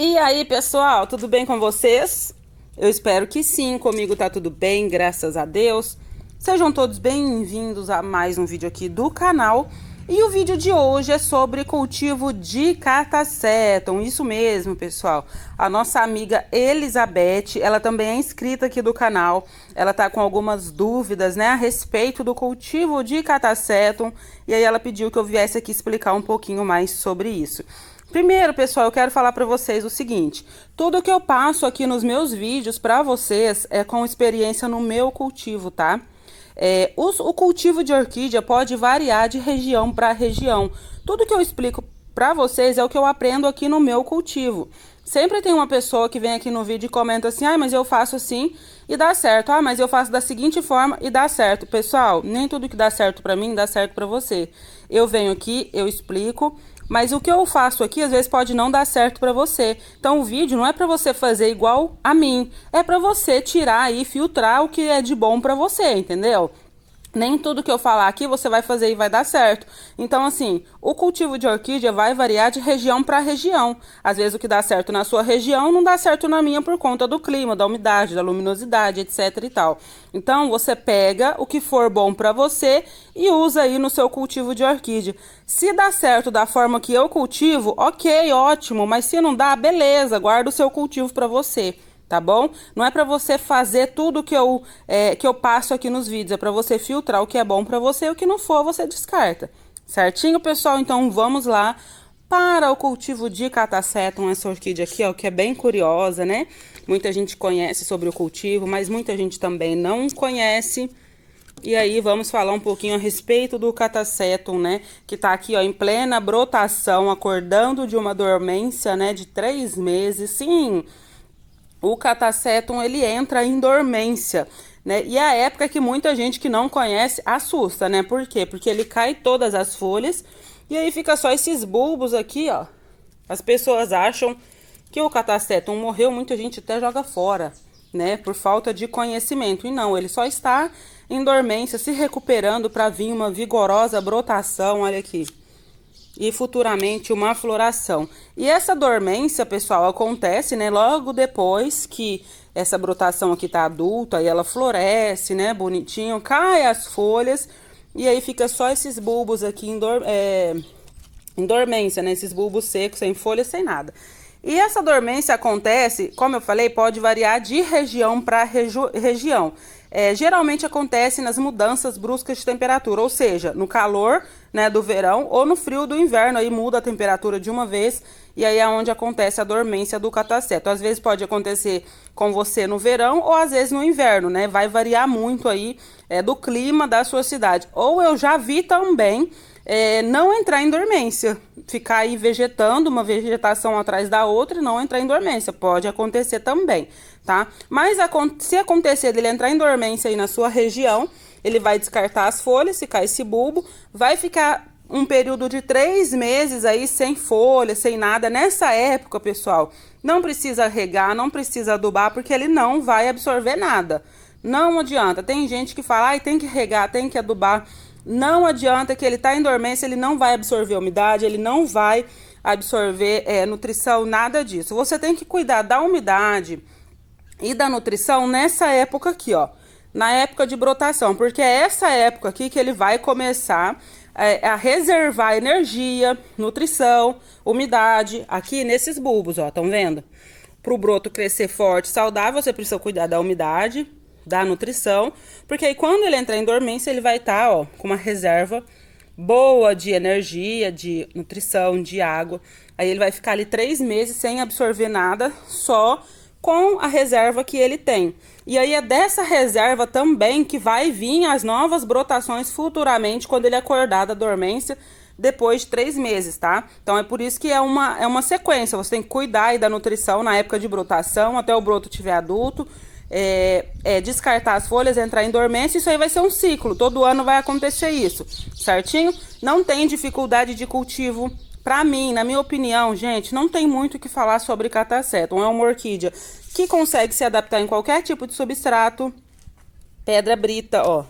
E aí, pessoal, tudo bem com vocês? Eu espero que sim, comigo tá tudo bem, graças a Deus. Sejam todos bem-vindos a mais um vídeo aqui do canal. E o vídeo de hoje é sobre cultivo de Catasetum, isso mesmo, pessoal. A nossa amiga Elizabeth, ela também é inscrita aqui do canal. Ela tá com algumas dúvidas, né, a respeito do cultivo de Catasetum. E aí ela pediu que eu viesse aqui explicar um pouquinho mais sobre isso. Primeiro, pessoal, eu quero falar para vocês o seguinte: tudo que eu passo aqui nos meus vídeos para vocês é com experiência no meu cultivo, tá? O cultivo de orquídea pode variar de região para região. Tudo que eu explico para vocês é o que eu aprendo aqui no meu cultivo. Sempre tem uma pessoa que vem aqui no vídeo e comenta assim: ah, mas eu faço assim e dá certo. Ah, mas eu faço da seguinte forma e dá certo. Pessoal, nem tudo que dá certo para mim dá certo para você. Eu venho aqui, eu explico. Mas o que eu faço aqui, às vezes, pode não dar certo para você. Então, o vídeo não é para você fazer igual a mim. É para você tirar e filtrar o que é de bom para você, entendeu? Nem tudo que eu falar aqui você vai fazer e vai dar certo. Então, assim, o cultivo de orquídea vai variar de região para região. Às vezes, o que dá certo na sua região não dá certo na minha por conta do clima, da umidade, da luminosidade, etc e tal. Então, você pega o que for bom para você e usa aí no seu cultivo de orquídea. Se dá certo da forma que eu cultivo, ok, ótimo. Mas se não dá, beleza, guarda o seu cultivo para você. Tá bom? Não é para você fazer tudo que eu passo aqui nos vídeos, é para você filtrar o que é bom para você e o que não for, você descarta. Certinho, pessoal? Então, vamos lá para o cultivo de Catasetum, essa orquídea aqui, ó, que é bem curiosa, né? Muita gente conhece sobre o cultivo, mas muita gente também não conhece. E aí, vamos falar um pouquinho a respeito do Catasetum, né? Que tá aqui, ó, em plena brotação, acordando de uma dormência, né, de 3 meses. Sim, o Catasetum, ele entra em dormência, né? E é a época que muita gente que não conhece assusta, né? Por quê? Porque ele cai todas as folhas e aí fica só esses bulbos aqui, ó. As pessoas acham que o Catasetum morreu, muita gente até joga fora, né? Por falta de conhecimento. E não, ele só está em dormência, se recuperando para vir uma vigorosa brotação, olha aqui. E futuramente uma floração. E essa dormência, pessoal, acontece, né, logo depois que essa brotação aqui tá adulta, aí ela floresce, né, bonitinho, cai as folhas e aí fica só esses bulbos aqui em dormência, né, esses bulbos secos, sem folha, sem nada. E essa dormência acontece, como eu falei, pode variar de região para região. Geralmente acontece nas mudanças bruscas de temperatura, ou seja, no calor, né, do verão ou no frio do inverno, aí muda a temperatura de uma vez e aí é onde acontece a dormência do Catasetum. Às vezes pode acontecer com você no verão ou às vezes no inverno, né? Vai variar muito aí do clima da sua cidade. Ou eu já vi também não entrar em dormência, ficar aí vegetando, uma vegetação atrás da outra e não entrar em dormência, pode acontecer também, tá? Mas se acontecer dele entrar em dormência aí na sua região, ele vai descartar as folhas, ficar esse bulbo, vai ficar um período de 3 meses aí sem folha, sem nada. Nessa época, pessoal, não precisa regar, não precisa adubar, porque ele não vai absorver nada. Não adianta, tem gente que fala, ai, tem que regar, tem que adubar. Não adianta, que ele tá em dormência, ele não vai absorver umidade, ele não vai absorver nutrição, nada disso. Você tem que cuidar da umidade e da nutrição nessa época aqui, ó, na época de brotação, porque é essa época aqui que ele vai começar a reservar energia, nutrição, umidade, aqui nesses bulbos, ó, estão vendo? Para o broto crescer forte, saudável, você precisa cuidar da umidade, da nutrição, porque aí quando ele entrar em dormência, ele vai estar, ó, com uma reserva boa de energia, de nutrição, de água. Aí ele vai ficar ali 3 meses sem absorver nada, só com a reserva que ele tem. E aí é dessa reserva também que vai vir as novas brotações futuramente, quando ele acordar da dormência, depois de 3 meses, tá? Então é por isso que é uma sequência, você tem que cuidar aí da nutrição na época de brotação, até o broto estiver adulto, descartar as folhas, entrar em dormência. Isso aí vai ser um ciclo, todo ano vai acontecer isso, certinho? Não tem dificuldade de cultivo. Pra mim, na minha opinião, gente, não tem muito o que falar sobre Catasetum. É uma orquídea que consegue se adaptar em qualquer tipo de substrato. Pedra brita, ó.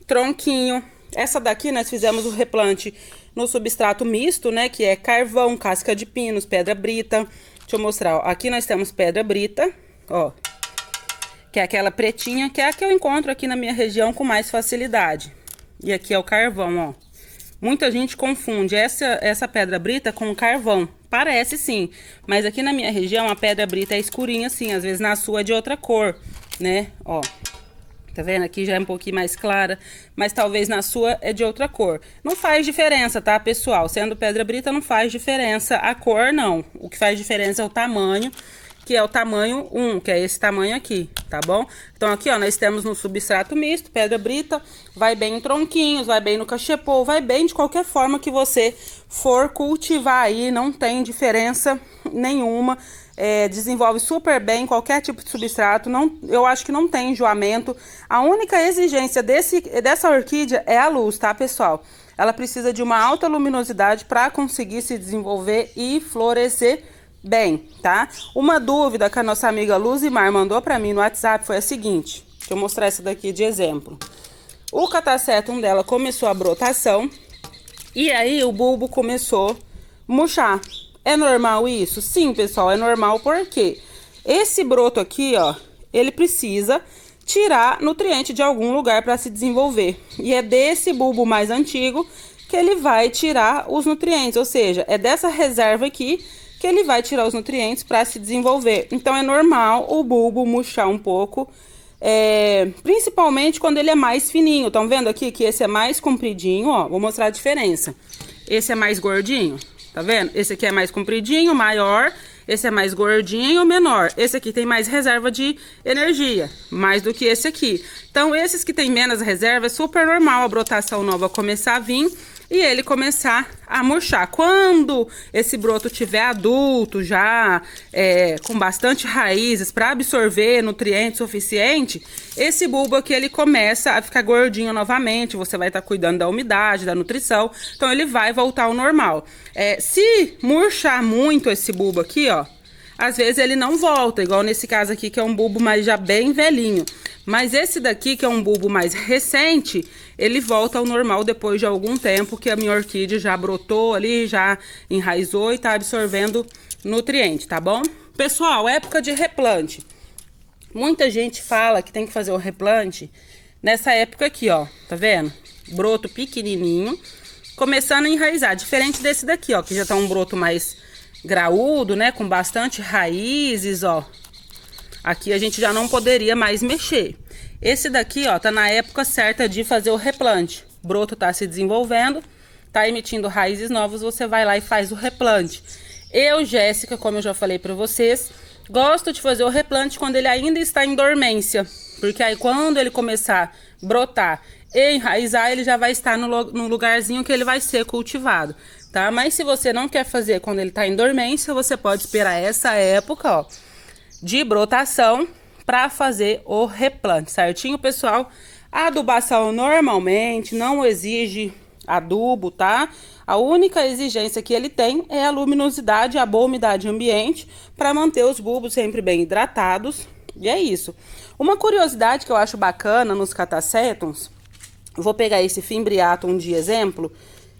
Tronquinho. Essa daqui nós fizemos o replante no substrato misto, né? Que é carvão, casca de pinos, pedra brita. Deixa eu mostrar, ó. Aqui nós temos pedra brita, ó. Que é aquela pretinha, que é a que eu encontro aqui na minha região com mais facilidade. E aqui é o carvão, ó. Muita gente confunde essa pedra brita com carvão. Parece sim, mas aqui na minha região a pedra brita é escurinha assim, às vezes na sua é de outra cor, né? Ó, tá vendo? Aqui já é um pouquinho mais clara, mas talvez na sua é de outra cor. Não faz diferença, tá, pessoal? Sendo pedra brita não faz diferença a cor, não. O que faz diferença é o tamanho, que é o tamanho 1, que é esse tamanho aqui, tá bom? Então aqui, ó, nós temos no substrato misto, pedra brita, vai bem em tronquinhos, vai bem no cachepô, vai bem de qualquer forma que você for cultivar aí, não tem diferença nenhuma, desenvolve super bem qualquer tipo de substrato, não, eu acho que não tem enjoamento. A única exigência dessa orquídea é a luz, tá, pessoal? Ela precisa de uma alta luminosidade para conseguir se desenvolver e florescer bem, tá? Uma dúvida que a nossa amiga Luzimar mandou pra mim no WhatsApp foi a seguinte. Deixa eu mostrar essa daqui de exemplo. O catasetum dela começou a brotação e aí o bulbo começou a murchar. É normal isso? Sim, pessoal, é normal porque esse broto aqui, ó, ele precisa tirar nutriente de algum lugar para se desenvolver. E é desse bulbo mais antigo que ele vai tirar os nutrientes, ou seja, é dessa reserva aqui que ele vai tirar os nutrientes para se desenvolver. Então é normal o bulbo murchar um pouco, principalmente quando ele é mais fininho. Estão vendo aqui que esse é mais compridinho, ó, vou mostrar a diferença. Esse é mais gordinho, tá vendo? Esse aqui é mais compridinho, maior, esse é mais gordinho, menor. Esse aqui tem mais reserva de energia, mais do que esse aqui. Então esses que tem menos reserva é super normal a brotação nova começar a vir e ele começar a murchar. Quando esse broto tiver adulto, já com bastante raízes para absorver nutrientes suficiente, esse bulbo aqui ele começa a ficar gordinho novamente. Você vai estar cuidando da umidade, da nutrição, então ele vai voltar ao normal. Se murchar muito esse bulbo aqui, ó, às vezes ele não volta, igual nesse caso aqui que é um bulbo mais já bem velhinho. Mas esse daqui, que é um bulbo mais recente, ele volta ao normal depois de algum tempo que a minha orquídea já brotou ali, já enraizou e tá absorvendo nutriente, tá bom? Pessoal, época de replante. Muita gente fala que tem que fazer o replante nessa época aqui, ó, tá vendo? Broto pequenininho, começando a enraizar, diferente desse daqui, ó, que já tá um broto mais graúdo, né, com bastante raízes, ó. Aqui a gente já não poderia mais mexer. Esse daqui, ó, tá na época certa de fazer o replante. O broto tá se desenvolvendo, tá emitindo raízes novas, você vai lá e faz o replante. Eu, Jéssica, como eu já falei pra vocês, gosto de fazer o replante quando ele ainda está em dormência. Porque aí quando ele começar a brotar e enraizar, ele já vai estar no lugarzinho que ele vai ser cultivado, tá? Mas se você não quer fazer quando ele tá em dormência, você pode esperar essa época, ó, de brotação para fazer o replante, certinho, pessoal? A adubação normalmente não exige adubo, tá? A única exigência que ele tem é a luminosidade, a boa umidade ambiente para manter os bulbos sempre bem hidratados. E é isso. Uma curiosidade que eu acho bacana nos catasetums, vou pegar esse fimbriatum de exemplo,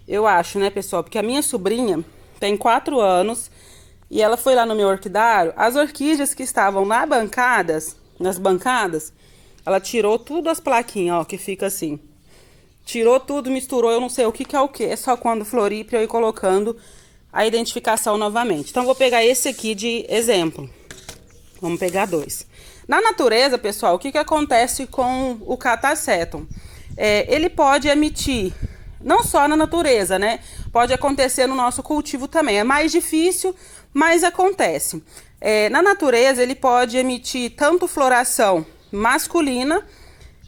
eu acho, né, pessoal? Porque a minha sobrinha tem 4 anos e ela foi lá no meu orquidário, as orquídeas que estavam nas bancadas, ela tirou tudo as plaquinhas, ó, que fica assim. Tirou tudo, misturou, eu não sei o que é o que, é só quando florir pra eu ir colocando a identificação novamente. Então, vou pegar esse aqui de exemplo. Vamos pegar 2. Na natureza, pessoal, o que acontece com o catasetum? Ele pode emitir, não só na natureza, né? Pode acontecer no nosso cultivo também. É mais difícil, mas acontece. Na natureza, ele pode emitir tanto floração masculina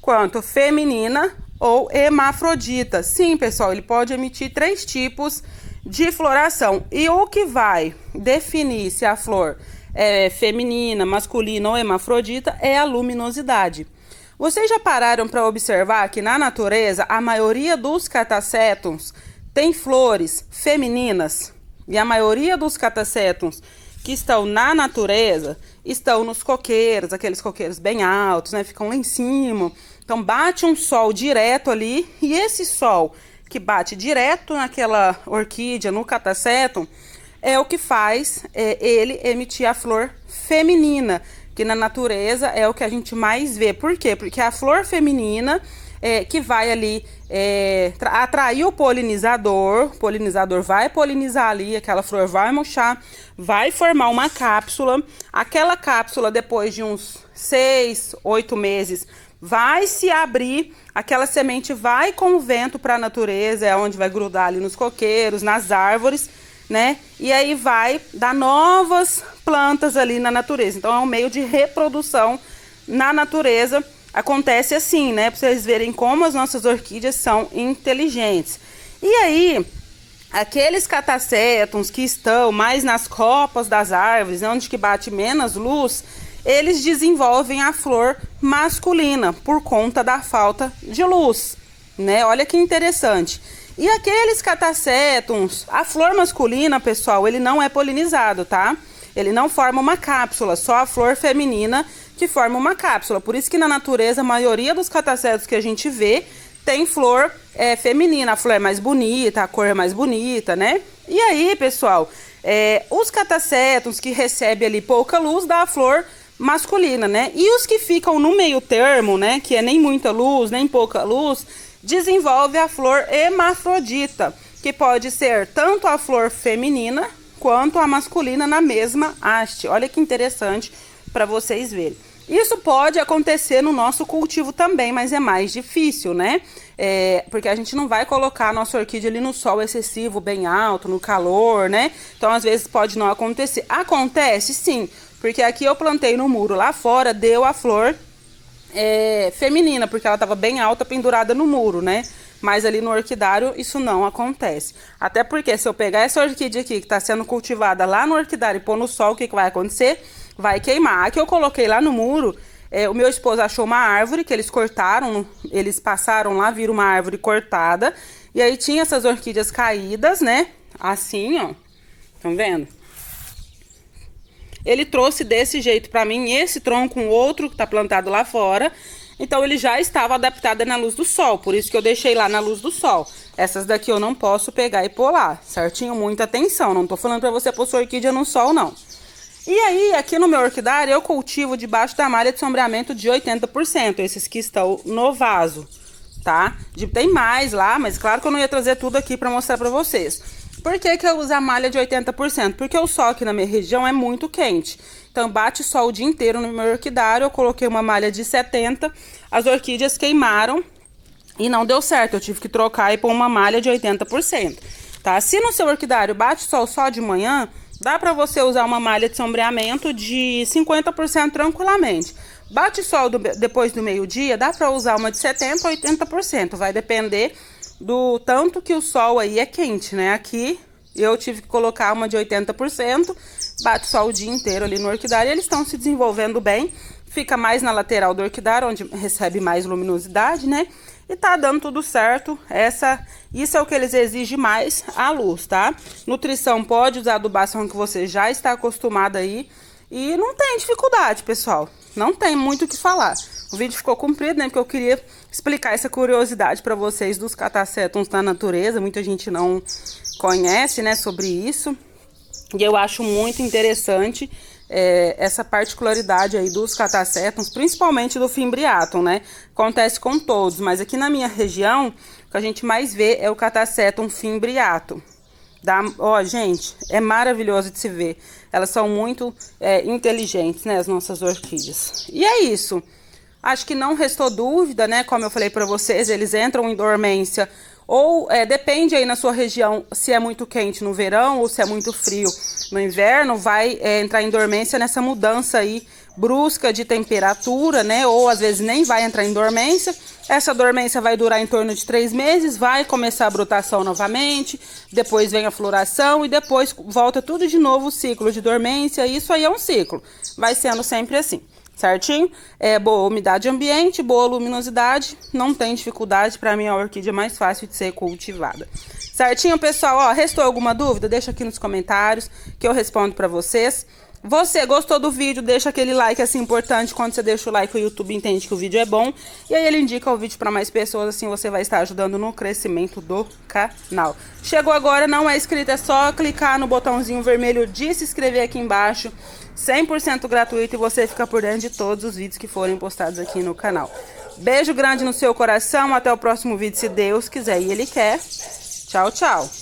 quanto feminina ou hermafrodita. Sim, pessoal, ele pode emitir 3 tipos de floração. E o que vai definir se a flor é feminina, masculina ou hermafrodita é a luminosidade. Vocês já pararam para observar que na natureza a maioria dos catasetums tem flores femininas? E a maioria dos catasetums que estão na natureza estão nos coqueiros, aqueles coqueiros bem altos, né? Ficam lá em cima. Então bate um sol direto ali e esse sol que bate direto naquela orquídea, no catasetum, é o que faz ele emitir a flor feminina, que na natureza é o que a gente mais vê. Por quê? Porque a flor feminina que vai ali atrair o polinizador vai polinizar ali, aquela flor vai murchar, vai formar uma cápsula. Aquela cápsula, depois de uns 6, 8 meses, vai se abrir, aquela semente vai com o vento para a natureza, é onde vai grudar ali nos coqueiros, nas árvores, né? E aí vai dar novas plantas ali na natureza. Então é um meio de reprodução na natureza. Acontece assim, né? Para vocês verem como as nossas orquídeas são inteligentes. E aí, aqueles catasetums que estão mais nas copas das árvores, onde que bate menos luz, eles desenvolvem a flor masculina por conta da falta de luz, né? Olha que interessante. E aqueles catasetums, a flor masculina, pessoal, ele não é polinizado, tá? Ele não forma uma cápsula, só a flor feminina que forma uma cápsula. Por isso que na natureza, a maioria dos catasetos que a gente vê tem flor feminina. A flor é mais bonita, a cor é mais bonita, né? E aí, pessoal, os catasetums que recebem ali pouca luz dá a flor masculina, né? E os que ficam no meio termo, né? Que é nem muita luz, nem pouca luz, desenvolve a flor hermafrodita, que pode ser tanto a flor feminina quanto a masculina na mesma haste. Olha que interessante para vocês verem. Isso pode acontecer no nosso cultivo também, mas é mais difícil, né? Porque a gente não vai colocar a nossa orquídea ali no sol excessivo, bem alto, no calor, né? Então, às vezes, pode não acontecer. Acontece, sim, porque aqui eu plantei no muro lá fora, deu a flor feminina, porque ela estava bem alta, pendurada no muro, né? Mas ali no orquidário isso não acontece. Até porque se eu pegar essa orquídea aqui que está sendo cultivada lá no orquidário e pôr no sol, o que vai acontecer? Vai queimar. A que eu coloquei lá no muro, o meu esposo achou uma árvore que eles cortaram, eles passaram lá, viram uma árvore cortada, e aí tinha essas orquídeas caídas, né? Assim, ó. Estão vendo? Ele trouxe desse jeito para mim, esse tronco, um outro que tá plantado lá fora. Então, ele já estava adaptado na luz do sol, por isso que eu deixei lá na luz do sol. Essas daqui eu não posso pegar e pôr lá, certinho? Muita atenção, não tô falando para você pôr sua orquídea no sol, não. E aí, aqui no meu orquidário, eu cultivo debaixo da malha de sombreamento de 80%, esses que estão no vaso, tá? Tem mais lá, mas claro que eu não ia trazer tudo aqui para mostrar para vocês. Por que que eu uso a malha de 80%? Porque o sol aqui na minha região é muito quente. Então, bate sol o dia inteiro no meu orquidário. Eu coloquei uma malha de 70%. As orquídeas queimaram e não deu certo. Eu tive que trocar e pôr uma malha de 80%. Tá? Se no seu orquidário bate sol só de manhã, dá pra você usar uma malha de sombreamento de 50% tranquilamente. Bate sol depois do meio-dia, dá pra usar uma de 70% a 80%. Vai depender do tanto que o sol aí é quente, né? Aqui eu tive que colocar uma de 80%, bate sol o dia inteiro ali no orquidário e eles estão se desenvolvendo bem. Fica mais na lateral do orquidário, onde recebe mais luminosidade, né? E tá dando tudo certo. Isso é o que eles exigem mais, a luz, tá? Nutrição pode usar adubação que você já está acostumado aí. E não tem dificuldade, pessoal. Não tem muito o que falar. O vídeo ficou comprido, né? Porque eu queria explicar essa curiosidade para vocês dos catasetums da natureza. Muita gente não conhece, né, sobre isso. E eu acho muito interessante essa particularidade aí dos catasetums, principalmente do fimbriatum, né? Acontece com todos, mas aqui na minha região, o que a gente mais vê é o catasetum fimbriatum. Ó, gente, é maravilhoso de se ver. Elas são muito inteligentes, né, as nossas orquídeas. E é isso. Acho que não restou dúvida, né? Como eu falei para vocês, eles entram em dormência. Ou depende aí na sua região se é muito quente no verão ou se é muito frio no inverno, vai entrar em dormência nessa mudança aí brusca de temperatura, né? Ou às vezes nem vai entrar em dormência. Essa dormência vai durar em torno de 3 meses, vai começar a brotação novamente, depois vem a floração e depois volta tudo de novo o ciclo de dormência. Isso aí é um ciclo, vai sendo sempre assim. Certinho? Boa umidade ambiente, boa luminosidade, não tem dificuldade, para mim a orquídea é mais fácil de ser cultivada. Certinho, pessoal? Ó, restou alguma dúvida? Deixa aqui nos comentários que eu respondo para vocês. Você gostou do vídeo, deixa aquele like assim importante. Quando você deixa o like, o YouTube entende que o vídeo é bom. E aí ele indica o vídeo para mais pessoas, assim você vai estar ajudando no crescimento do canal. Chegou agora, não é inscrito, é só clicar no botãozinho vermelho de se inscrever aqui embaixo. 100% gratuito e você fica por dentro de todos os vídeos que forem postados aqui no canal. Beijo grande no seu coração, até o próximo vídeo, se Deus quiser e Ele quer. Tchau, tchau.